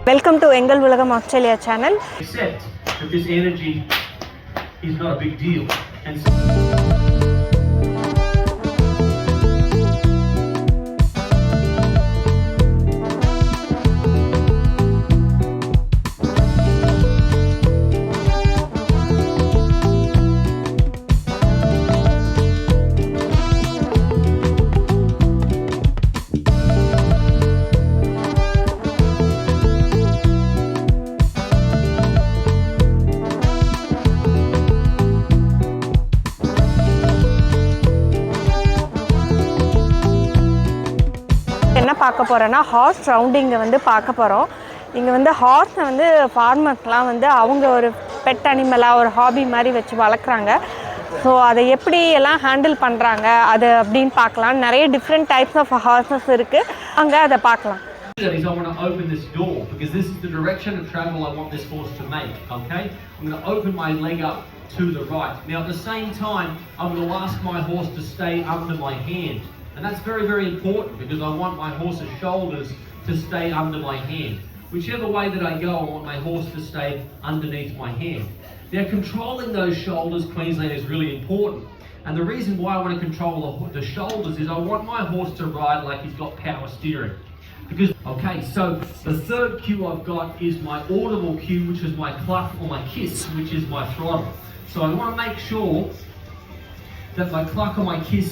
Welcome to Engal Ulagam Australia channel. Accept that this energy is not a big deal. And என்ன பார்க்க போறேன்னா hours rounding வந்து பார்க்க போறோம். இங்க வந்து ஹார்ஸ் வந்து ஃபார்மர்ஸ்லாம் வந்து அவங்க ஒரு பெட் அனிமலா ஒரு ஹாபி மாதிரி வச்சு வளர்க்குறாங்க. ஸோ அதை எப்படி எல்லாம் ஹேண்டில் பண்ணுறாங்க அது அப்படின்னு பார்க்கலாம். நிறைய டிஃப்ரெண்ட் டைப்ஸ் ஆஃப் ஹார்ஸஸ் இருக்குது, அங்கே அதை பார்க்கலாம். I want to open this door because this is the direction of travel I want this horse to make, okay? I'm going to open my leg up to the right. Now at the same time, I'm going to ask my horse to stay under my hand. And that's very, very important because I want my horse's shoulders to stay under my hand. Whichever way that I go, I want my horse to stay underneath my hand. Now controlling those shoulders, Queensland, is really important. And the reason why I want to control the shoulders is I want my horse to ride like he's got power steering. Because, okay, so the third cue I've got is my audible cue, which is my cluck or my kiss, which is my throttle. So I want to make sure that my cluck or my kiss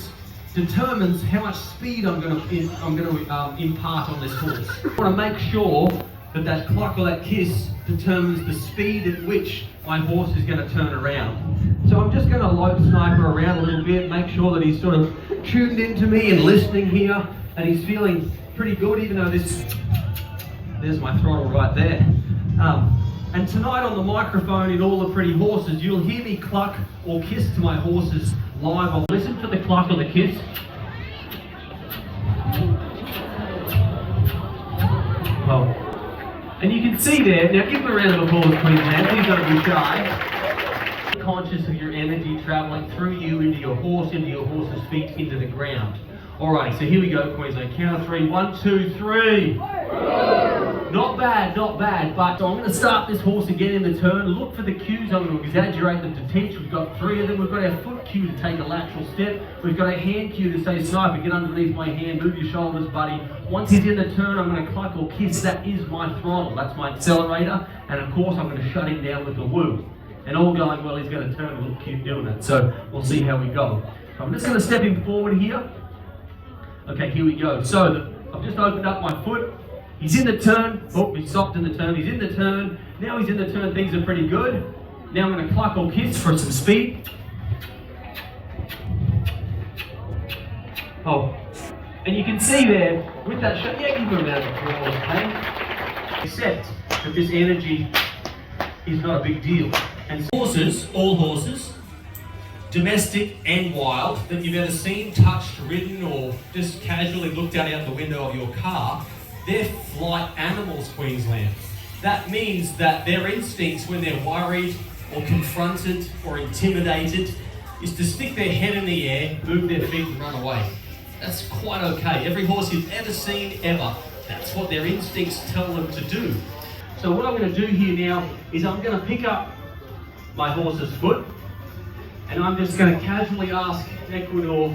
determines how much speed I'm going to impart on this horse. I want to make sure that that cluck or that kiss determines the speed at which my horse is going to turn around. So I'm just going to lope sniper around a little bit, make sure that he's sort of tuned into me and listening here, and he's feeling pretty good, even though there's my throttle right there. And tonight on the microphone in All the Pretty Horses, you'll hear me cluck or kiss to my horses live. I'll listen for the cluck or the kiss. Oh. And you can see there, now give them a round of applause, Queensland, please don't be shy. Conscious of your energy travelling through you into your horse's feet, into the ground. Alright, so here we go, Queensland. Count of three. 1, 2, 3. Not bad, but so I'm going to start this horse again in the turn. Look for the cues. I'm going to exaggerate them to teach. We've got 3 of them. We've got our foot cue to take a lateral step. We've got a hand cue to say, sniper, get underneath my hand, move your shoulders, buddy. Once he's in the turn, I'm going to cluck or kiss. That is my throttle. That's my accelerator. And of course, I'm going to shut him down with the woo. And all going well, he's going to turn and look cute doing it. So we'll see how we go. So I'm just going to step him forward here. Okay, here we go. So I've just opened up my foot. He's in the turn. Oh, he's stopped in the turn. He's in the turn. Now he's in the turn. Things are pretty good. Now I'm going to cluck or kiss for some speed. Oh, and you can see there with that shot. Yeah, give him a round of applause, hey? Accept that this energy is not a big deal. And horses, all horses, domestic and wild, that you've ever seen, touched, ridden, or just casually looked out the window of your car, they're flight animals, Queensland. That means that their instincts when they're worried or confronted or intimidated is to stick their head in the air, move their feet and run away. That's quite okay. Every horse you've ever seen, ever, that's what their instincts tell them to do. So what I'm going to do here now is I'm going to pick up my horse's foot, and I'm just going to casually ask Ecuador,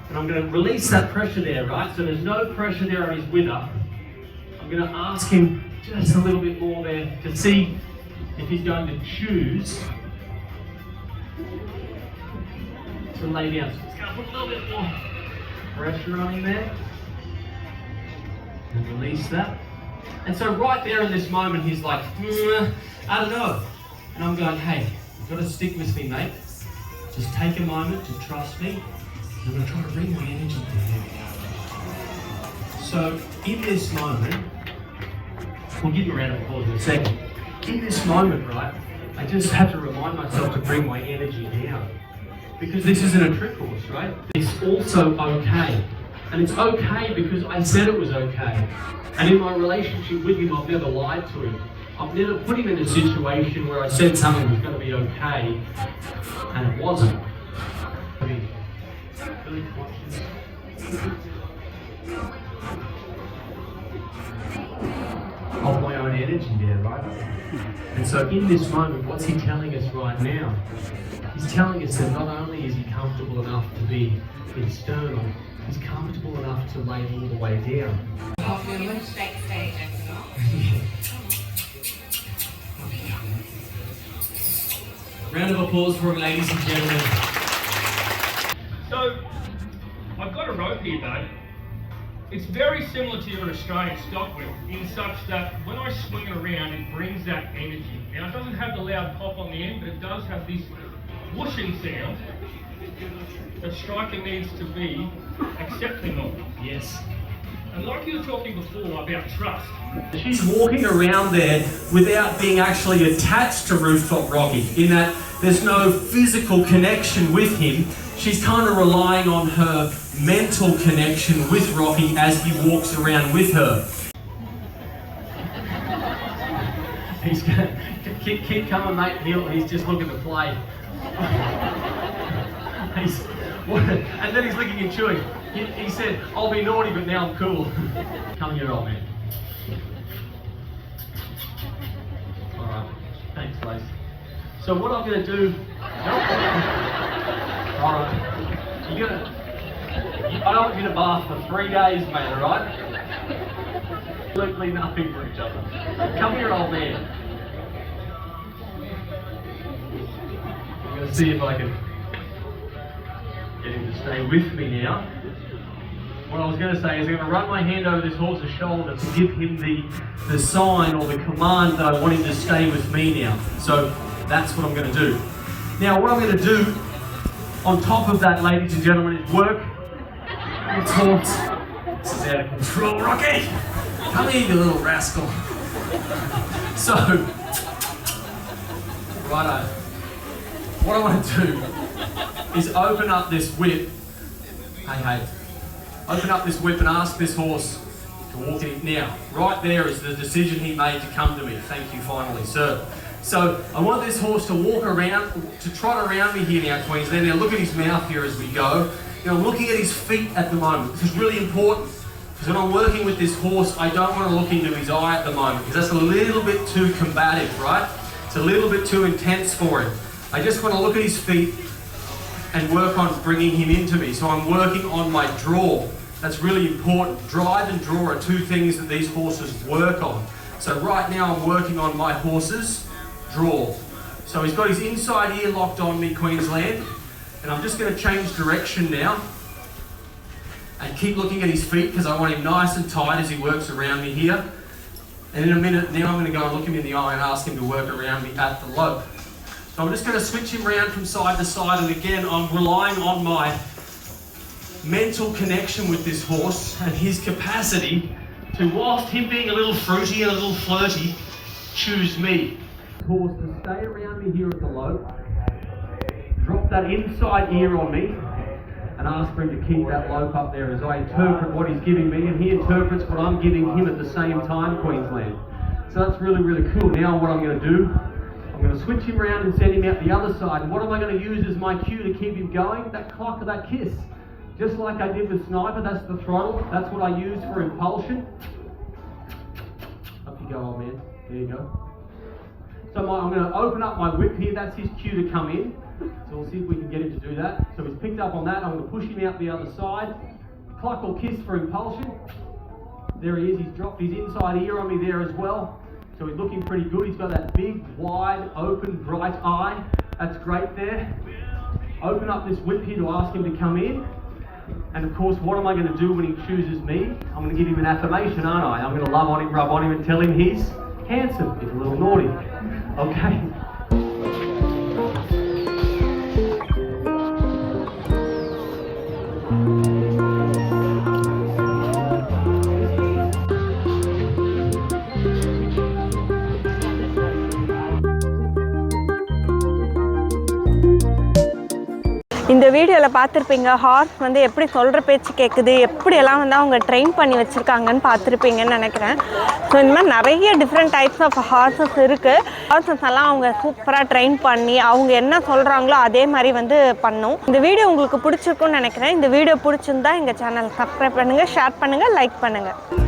and I'm going to release that pressure there, right? So there's no pressure there on his wither. I'm going to ask him just a little bit more there to see if he's going to choose to lay down. So it's going to put a little bit more pressure on him there. And release that. And so right there in this moment, he's like, I don't know. And I'm going, hey, you've got to stick with me, mate. Just take a moment to trust me. I'm going to try to bring my energy down. So in this moment, we'll give you a round of applause in a second. In this moment, right, I just have to remind myself to bring my energy down. Because this isn't a trick horse, right? It's also okay. And it's okay because I said it was okay. And in my relationship with him, I've never lied to him. I've never put him in a situation where I said something was going to be okay, and it wasn't. I mean, really conscious of my own energy there, right? And so in this moment, what's he telling us right now? He's telling us that not only is he comfortable enough to be in sternum, he's comfortable enough to lay all the way down. Round of applause for him, ladies and gentlemen. So, I've got a rope here though. It's very similar to your Australian stock whip in such that when I swing it around, it brings that energy. Now, it doesn't have the loud pop on the end, but it does have this whooshing sound that striker needs to be accepting of. Yes. And like you were talking before about trust. She's walking around there without being actually attached to Rooftop Rocky, in that there's no physical connection with him. She's kind of relying on her mental connection with Rocky as he walks around with her. He's going to keep coming, mate. He's just looking to play. And then he's licking and chewing. He said, I'll be naughty, but now I'm cool. Come here, old man. All right. Thanks, Lace. So what I'm going to do... All right. I don't want you to bath for 3 days, mate, all right? Absolutely nothing for each other. Come here, old man. I'm going to see if I can get him to stay with me now. What I was going to say is I'm going to run my hand over this horse's shoulder to give him the sign or the command that I want him to stay with me now. So that's what I'm going to do. Now what I'm going to do on top of that, ladies and gentlemen, is work this horse. This is out of control, Rocky! Come here, you little rascal. So, righto. What I want to do is open up this whip. Hey. Open up this whip and ask this horse to walk in. Now, right there is the decision he made to come to me. Thank you, finally, sir. So, I want this horse to walk around, to trot around me here now, Queensland. Now, look at his mouth here as we go. Now, I'm looking at his feet at the moment. This is really important, because when I'm working with this horse, I don't want to look into his eye at the moment, because that's a little bit too combative, right? It's a little bit too intense for him. I just want to look at his feet and work on bringing him into me. So I'm working on my draw. That's really important. Drive and draw are two things that these horses work on. So right now I'm working on my horse's draw. So he's got his inside ear locked on me, Queensland, and I'm just going to change direction now and keep looking at his feet because I want him nice and tight as he works around me here. And in a minute now I'm going to go and look him in the eye and ask him to work around me at the lope. So I'm just going to switch him around from side to side, and again I'm relying on my mental connection with this horse and his capacity to, whilst him being a little fruity and a little flirty, choose me. Horse to stay around me here at the lope, drop that inside ear on me and ask for him to keep that lope up there as I interpret what he's giving me and he interprets what I'm giving him at the same time, Queensland. So that's really, really cool. Now what I'm going to do, I'm going to switch him around and send him out the other side. And what am I going to use as my cue to keep him going? That clock or that kiss. Just like I did with Sniper, that's the throttle. That's what I use for impulsion. Up you go, old man. There you go. So I'm going to open up my whip here. That's his cue to come in. So we'll see if we can get him to do that. So he's picked up on that. I'm going to push him out the other side. Cluck or kiss for impulsion. There he is. He's dropped his inside ear on me there as well. So he's looking pretty good. He's got that big, wide, open, bright eye. That's great there. Open up this whip here to ask him to come in. And of course, what am I going to do when he chooses me? I'm going to give him an affirmation, aren't I? I'm going to love on him, rub on him and tell him he's handsome. He's a little naughty. Okay. இந்த வீடியோவில் பார்த்துருப்பீங்க hours வந்து எப்படி சொல்கிற பேச்சு கேட்குது, எப்படியெல்லாம் வந்து அவங்க ட்ரெயின் பண்ணி வச்சுருக்காங்கன்னு பார்த்துருப்பீங்கன்னு நினைக்கிறேன். ஸோ இந்த மாதிரி நிறைய டிஃப்ரெண்ட் டைப்ஸ் ஆஃப் ஹார்ஸஸ் இருக்குது. ஹார்ஸஸ் எல்லாம் அவங்க சூப்பராக ட்ரெயின் பண்ணி அவங்க என்ன சொல்கிறாங்களோ அதே மாதிரி வந்து பண்ணும். இந்த வீடியோ உங்களுக்கு பிடிச்சிருக்குன்னு நினைக்கிறேன். இந்த வீடியோ பிடிச்சிருந்தா எங்கள் சேனல் சப்ஸ்கிரைப் பண்ணுங்கள், ஷேர் பண்ணுங்கள், லைக் பண்ணுங்கள்.